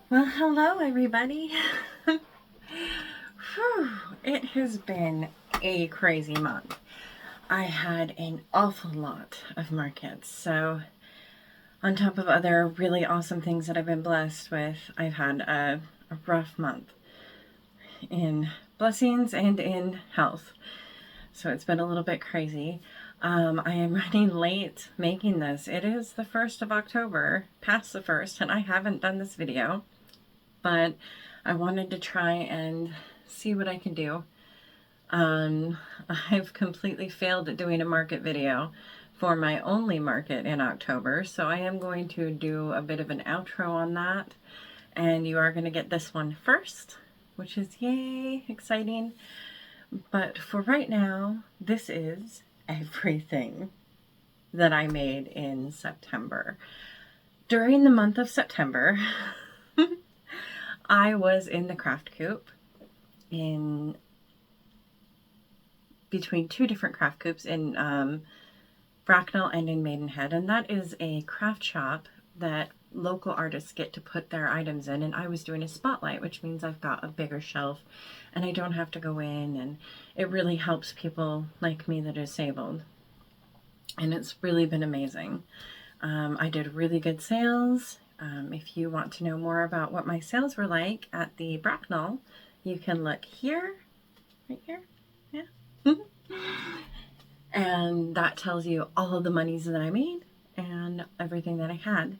Well, hello everybody. Whew, it has been a crazy month. I had an awful lot of markets, so on top of other really awesome things that I've been blessed with, I've had a rough month in blessings and in health. So it's been a little bit crazy. I am running late making this. It is the 1st of October, past the 1st, and I haven't done this video. But I wanted to try and see what I can do. I've completely failed at doing a market video for my only market in October, so I am going to do a bit of an outro on that, and you are going to get this one first, which is yay, exciting. But for right now, this is everything that I made in September. During the month of September, I was in the craft coop in between two different craft coops in Bracknell and in Maidenhead, and that is a craft shop that local artists get to put their items in, and I was doing a spotlight, which means I've got a bigger shelf and I don't have to go in, and it really helps people like me that are disabled, and it's really been amazing. I did really good sales. If you want to know more about what my sales were like at the Bracknell, you can look here, right here, yeah. And that tells you all of the monies that I made and everything that I had.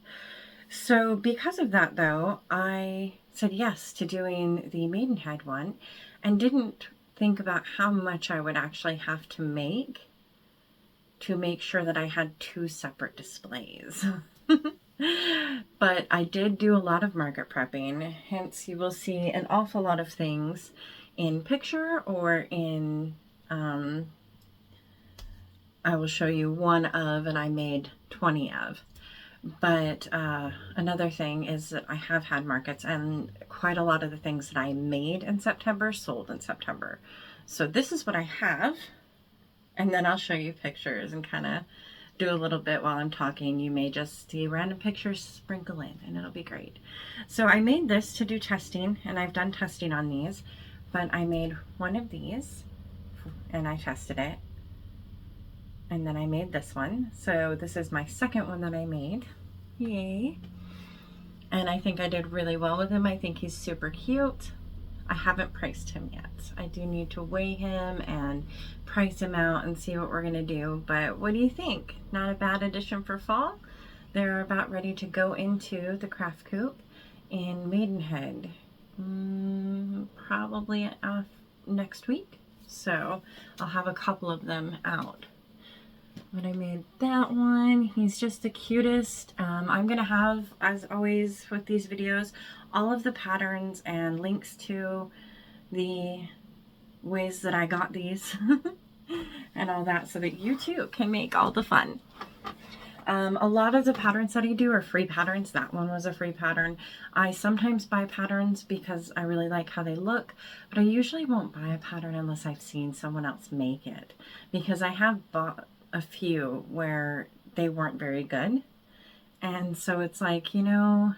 So because of that though, I said yes to doing the Maidenhead one and didn't think about how much I would actually have to make sure that I had two separate displays. But I did do a lot of market prepping, hence you will see an awful lot of things in picture or in, I will show you one of, and I made 20 of. But another thing is that I have had markets, and quite a lot of the things that I made in September sold in September. So this is what I have, and then I'll show you pictures and kind of do a little bit while I'm talking. You may just see random pictures sprinkle in, and it'll be great. So I made this to do testing, and I've done testing on these, but I made one of these and I tested it, and then I made this one. So this is my second one that I made. Yay. And I think I did really well with him. I think he's super cute. I haven't priced him yet. I do need to weigh him and price him out and see what we're gonna do. But what do you think? Not a bad addition for fall. They're about ready to go into the craft coop in Maidenhead, probably next week. So I'll have a couple of them out. But I made that one. He's just the cutest. I'm gonna have, as always with these videos, all of the patterns and links to the ways that I got these and all that, so that you too can make all the fun. A lot of the patterns that I do are free patterns. That one was a free pattern. I sometimes buy patterns because I really like how they look, but I usually won't buy a pattern unless I've seen someone else make it, because I have bought a few where they weren't very good, and so it's like, you know,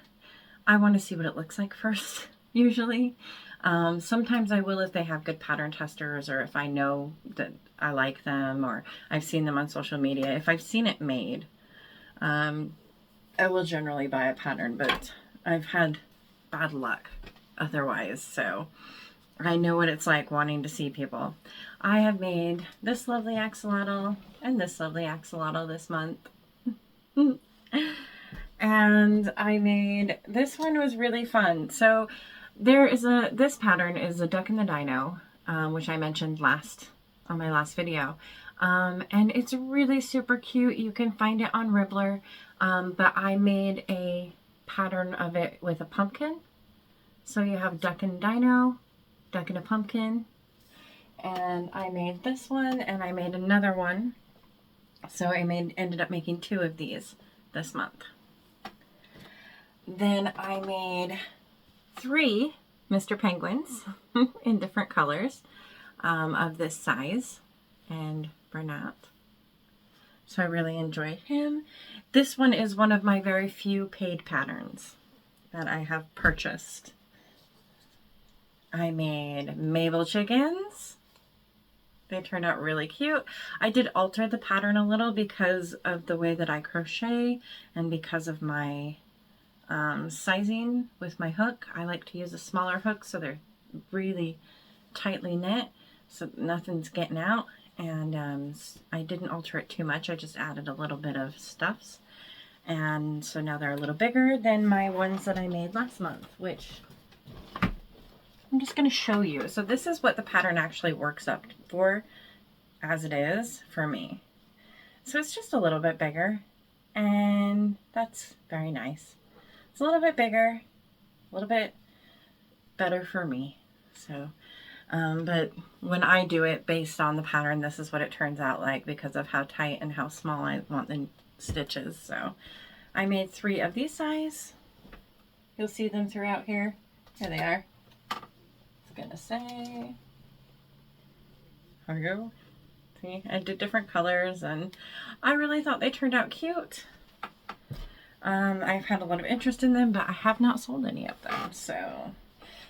I want to see what it looks like first, usually. Sometimes I will if they have good pattern testers, or if I know that I like them, or I've seen them on social media. If I've seen it made, I will generally buy a pattern, but I've had bad luck otherwise, so I know what it's like wanting to see people. I have made this lovely axolotl and this lovely axolotl this month. And I made, this one was really fun. So there is this pattern is a duck and the dino, which I mentioned on my last video. And it's really super cute. You can find it on Ribbler. But I made a pattern of it with a pumpkin. So you have duck and dino, duck and a pumpkin. And I made this one, and I made another one. So I ended up making two of these this month. Then I made 3 Mr. Penguins in different colors of this size and brunette. So I really enjoyed him. This one is one of my very few paid patterns. that I have purchased. I made Mabel chickens. They turned out really cute. I did alter the pattern a little because of the way that I crochet and because of my sizing with my hook. I like to use a smaller hook so they're really tightly knit so nothing's getting out. And I didn't alter it too much. I just added a little bit of stuffs. And so now they're a little bigger than my ones that I made last month, which I'm just going to show you. So this is what the pattern actually works up for as it is for me. So it's just a little bit bigger, and that's very nice. It's a little bit bigger, a little bit better for me. So, but when I do it based on the pattern, this is what it turns out like because of how tight and how small I want the stitches. So I made 3 of these size. You'll see them throughout here. Here they are. Gonna say, there we go. See, I did different colors and I really thought they turned out cute. I've had a lot of interest in them, but I have not sold any of them. So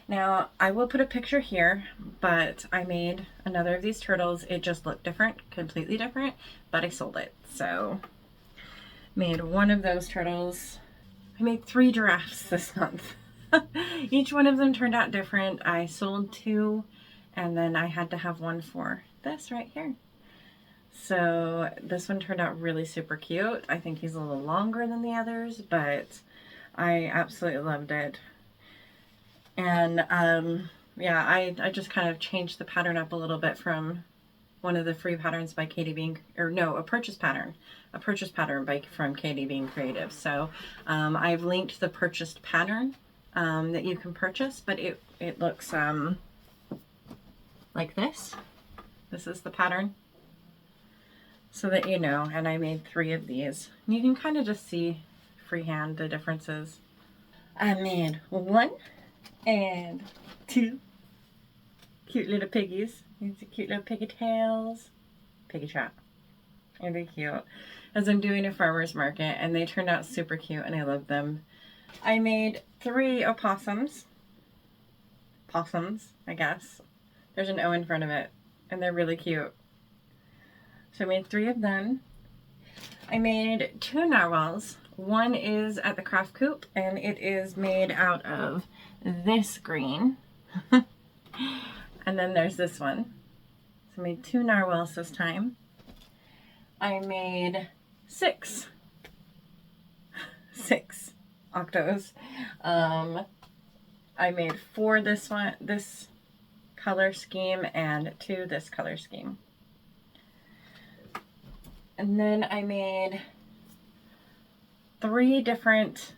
now I will put a picture here, but I made another of these turtles. It just looked different, completely different, but I sold it. So made one of those turtles. I made 3 giraffes this month. Each one of them turned out different. I sold 2 and then I had to have one for this right here. So this one turned out really super cute. I think he's a little longer than the others, but I absolutely loved it. And yeah, I just kind of changed the pattern up a little bit from one of the free patterns by Katie Bean, or no, a purchase pattern from Katie Bean Creative. So I've linked the purchased pattern that you can purchase, but it looks like this. This is the pattern, so that you know. And I made 3 of these. And you can kind of just see freehand the differences. I made 1 and 2 cute little piggies. These are cute little piggy tails. Piggy trap. And they're cute. As I'm doing a farmer's market, and they turned out super cute and I love them. I made 3 opossums. Possums, I guess. There's an O in front of it. And they're really cute. So I made 3 of them. I made 2 narwhals. One is at the craft coop, and it is made out of this green. And then there's this one. So I made 2 narwhals this time. I made 6 octos. I made 4 this color scheme and 2 this color scheme. And then I made 3 different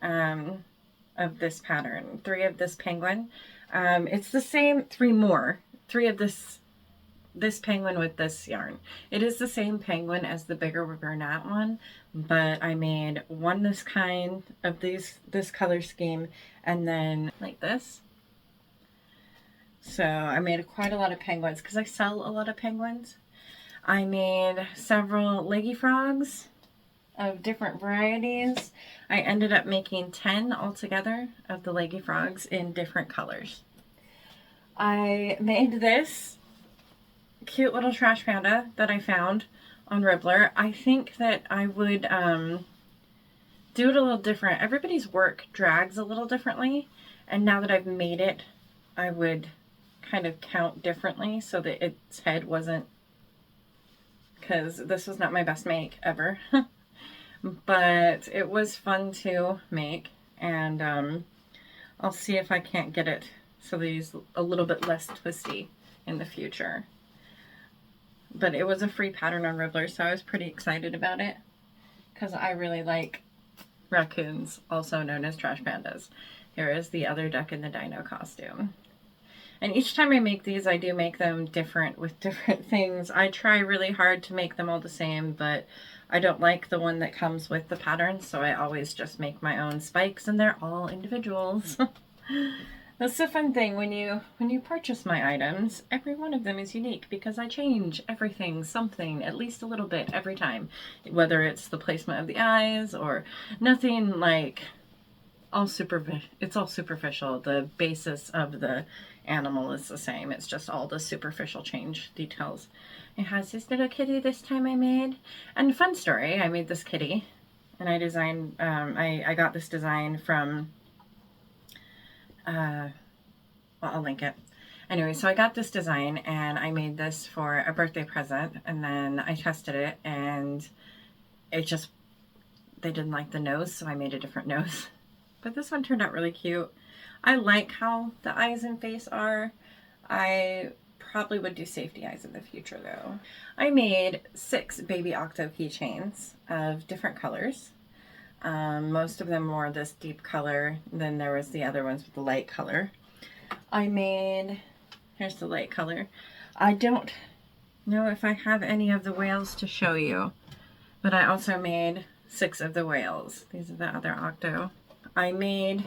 of this pattern. 3 of this penguin. It's the same, 3 more. 3 of this penguin with this yarn. It is the same penguin as the bigger Bernat one, but I made 1 this kind of this color scheme, and then like this. So I made quite a lot of penguins because I sell a lot of penguins. I made several leggy frogs of different varieties. I ended up making 10 altogether of the leggy frogs in different colors. I made this cute little trash panda that I found on Ribbler. I think that I would do it a little different. Everybody's work drags a little differently, and now that I've made it, I would kind of count differently so that its head wasn't, because this was not my best make ever. But it was fun to make, and I'll see if I can't get it so that he's a little bit less twisty in the future. But it was a free pattern on Ribbler, so I was pretty excited about it because I really like raccoons, also known as trash pandas. Here is the other duck in the dino costume. And each time I make these, I do make them different with different things. I try really hard to make them all the same, but I don't like the one that comes with the pattern, so I always just make my own spikes, and they're all individuals. That's the fun thing when you purchase my items. Every one of them is unique because I change everything, something, at least a little bit every time. Whether it's the placement of the eyes or nothing like it's all superficial. The basis of the animal is the same. It's just all the superficial change details. It has this little kitty this time I made. And fun story, I made this kitty and I designed, I got this design from, well, I'll link it. Anyway, so I got this design and I made this for a birthday present, and then I tested it and it just, they didn't like the nose, so I made a different nose. But this one turned out really cute. I like how the eyes and face are. I probably would do safety eyes in the future though. I made 6 baby octo keychains of different colors. Most of them were this deep color, then there was the other ones with the light color. I made, here's the light color. I don't know if I have any of the whales to show you, but I also made 6 of the whales. These are the other octo. I made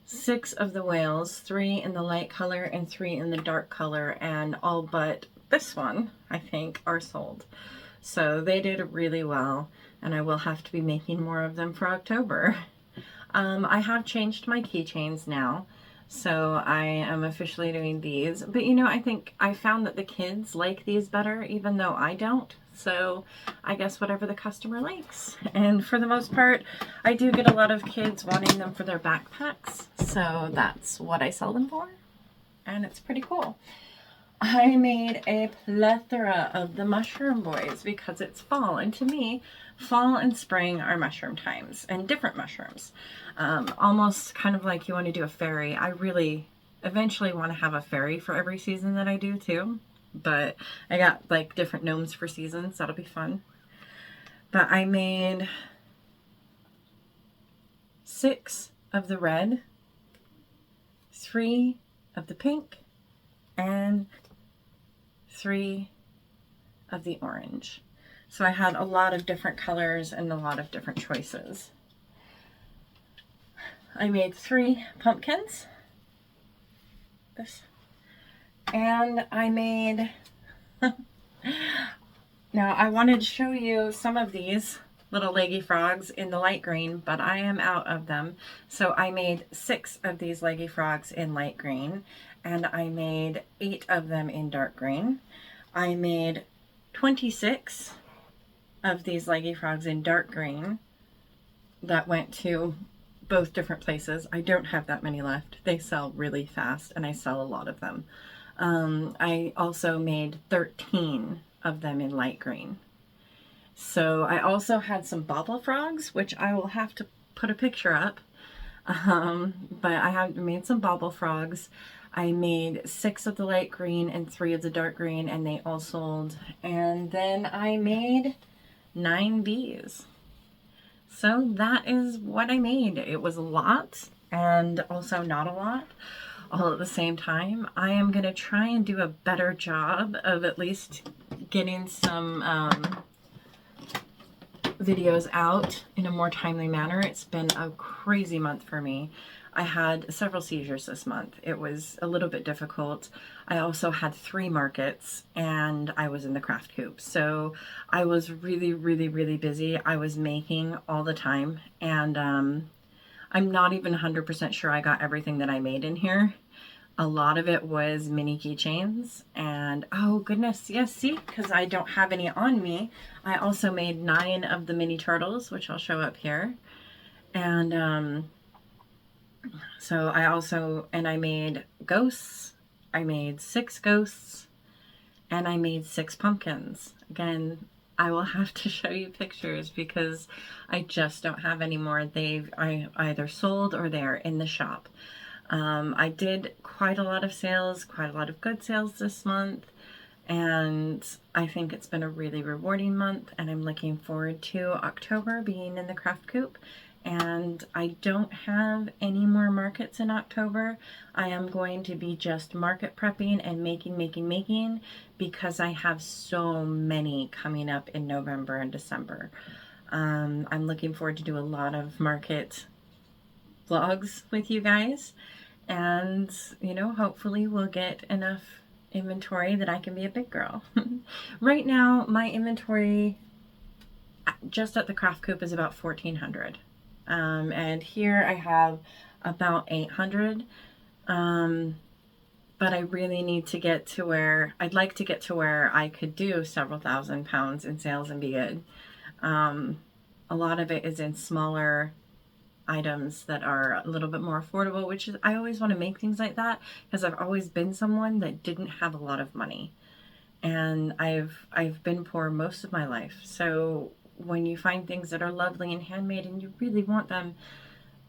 6 of the whales, 3 in the light color and 3 in the dark color, and all but this one, I think, are sold. So they did really well, and I will have to be making more of them for October. I have changed my keychains now, so I am officially doing these. But you know, I think I found that the kids like these better, even though I don't. So I guess whatever the customer likes. And for the most part, I do get a lot of kids wanting them for their backpacks. So that's what I sell them for. And it's pretty cool. I made a plethora of the mushroom boys because it's fall. And to me, fall and spring are mushroom times, and different mushrooms. Almost kind of like you want to do a fairy. I really eventually want to have a fairy for every season that I do too. But I got like different gnomes for seasons. That'll be fun. But I made 6 of the red, 3 of the pink, and 3 of the orange. So I had a lot of different colors and a lot of different choices. I made 3 pumpkins. This. And I made, now I wanted to show you some of these little leggy frogs in the light green, but I am out of them. So I made 6 of these leggy frogs in light green, and I made 8 of them in dark green. I made 26 of these leggy frogs in dark green that went to both different places. I don't have that many left. They sell really fast, and I sell a lot of them. I also made 13 of them in light green. So I also had some bobble frogs, which I will have to put a picture up. But I have made some bobble frogs. I made 6 of the light green and 3 of the dark green, and they all sold. And then I made 9 bees. So that is what I made. It was a lot and also not a lot all at the same time. I am going to try and do a better job of at least getting some videos out in a more timely manner. It's been a crazy month for me. I had several seizures this month. It was a little bit difficult. I also had 3 markets and I was in the craft coop. So I was really, really, really busy. I was making all the time, and I'm not even 100% sure I got everything that I made in here. A lot of it was mini keychains, and oh goodness, yes, see, because I don't have any on me. I also made 9 of the mini turtles, which I'll show up here. And so I made ghosts. I made 6 ghosts, and I made 6 pumpkins. Again, I will have to show you pictures because I just don't have any more. I either sold or they're in the shop. I did quite a lot of sales, quite a lot of good sales this month, and I think it's been a really rewarding month, and I'm looking forward to October being in the craft coop. And I don't have any more markets in October. I am going to be just market prepping and making because I have so many coming up in November and December. I'm looking forward to do a lot of market vlogs with you guys, and you know, hopefully we'll get enough inventory that I can be a big girl. Right now my inventory just at the craft coop is about 1,400. And here I have about 800. But I really need to get to where, I'd like to get to where I could do several £1,000s in sales and be good. A lot of it is in smaller items that are a little bit more affordable, which is, I always want to make things like that because I've always been someone that didn't have a lot of money. And I've been poor most of my life. So when you find things that are lovely and handmade and you really want them,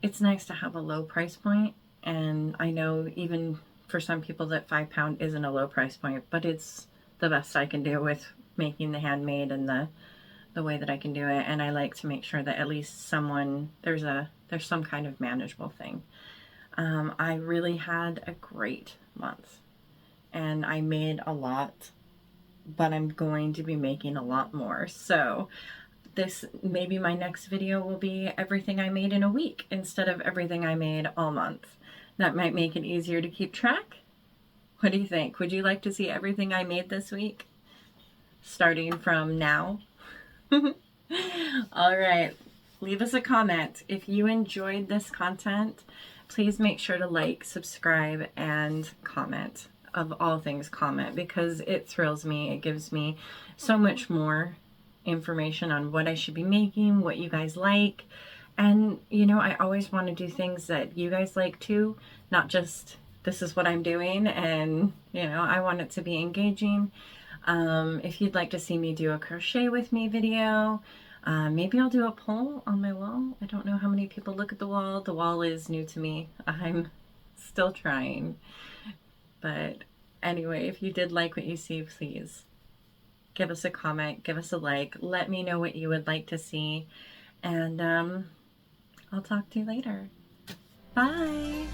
it's nice to have a low price point. And I know even for some people that £5 isn't a low price point, but it's the best I can do with making the handmade and the way that I can do it. And I like to make sure that at least someone, there's some kind of manageable thing. I really had a great month and I made a lot, but I'm going to be making a lot more. So this, maybe my next video will be everything I made in a week instead of everything I made all month. That might make it easier to keep track. What do you think? Would you like to see everything I made this week? Starting from now? All right. Leave us a comment. If you enjoyed this content, please make sure to like, subscribe, and comment. Of all things, comment, because it thrills me. It gives me so much more information on what I should be making, what you guys like. And, you know, I always want to do things that you guys like too, not just this is what I'm doing. And, you know, I want it to be engaging. If you'd like to see me do a crochet with me video, maybe I'll do a poll on my wall. I don't know how many people look at the wall. The wall is new to me. I'm still trying. But anyway, if you did like what you see, please give us a comment, give us a like, let me know what you would like to see. And, I'll talk to you later. Bye.